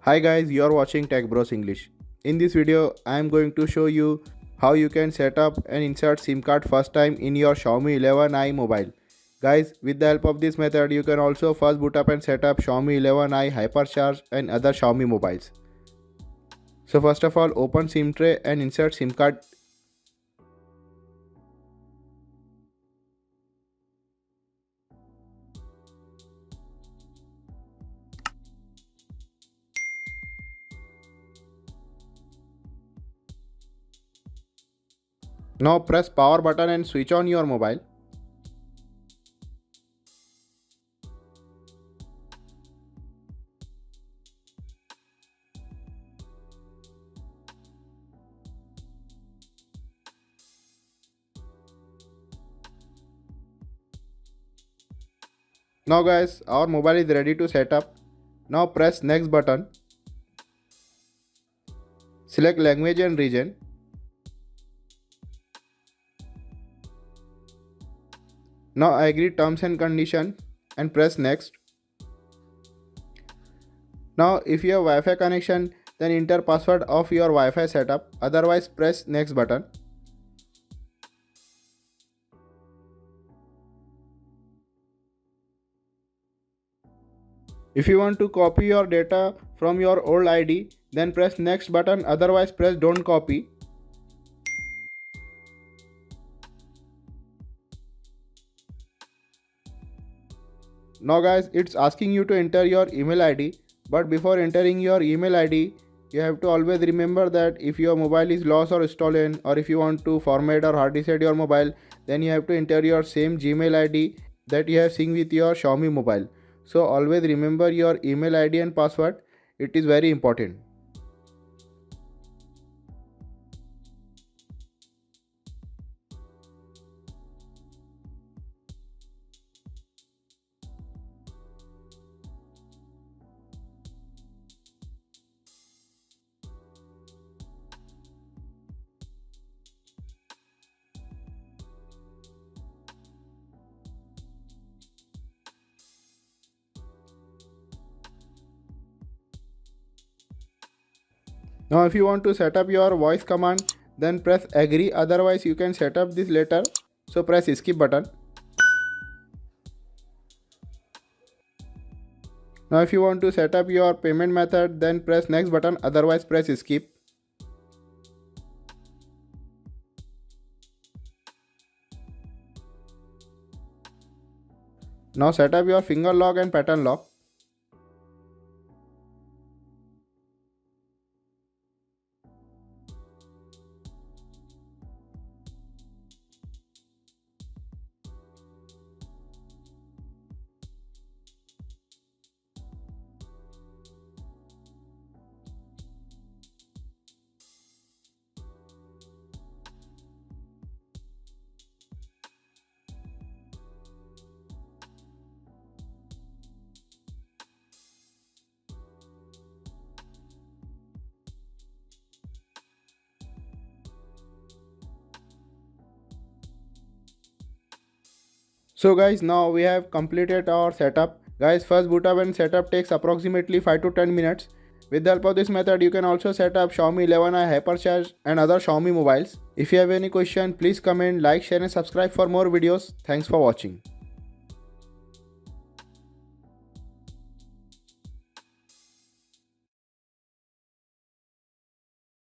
Hi guys, you are watching TechBros English. In this video, I am going to show you how you can set up and insert SIM card first time in your Xiaomi 11i mobile. Guys, with the help of this method, you can also first boot up and set up Xiaomi 11i hypercharge and other Xiaomi mobiles. So first of all, open SIM tray and insert SIM card. Now press power button and switch on your mobile. Now guys, our mobile is ready to set up. Now press next button. Select language and region. Now agree terms and conditions and press next. Now if you have Wi-Fi connection, then enter password of your Wi-Fi setup, otherwise press next button. If you want to copy your data from your old ID, then press next button, otherwise press don't copy. Now guys, it's asking you to enter your email ID, but before entering your email ID, you have to always remember that if your mobile is lost or stolen, or if you want to format or hard reset your mobile, then you have to enter your same Gmail ID that you have synced with your Xiaomi mobile. So always remember your email ID and password. It is very important. Now if you want to set up your voice command, then press agree, otherwise you can set up this later. So press skip button. Now if you want to set up your payment method, then press next button, otherwise press skip. Now set up your finger lock and pattern lock. So guys, now we have completed our setup. Guys, first boot up and setup takes approximately 5 to 10 minutes. With the help of this method, you can also set up Xiaomi 11i Hypercharge and other Xiaomi mobiles. If you have any question, please comment, like, share and subscribe for more videos. Thanks for watching.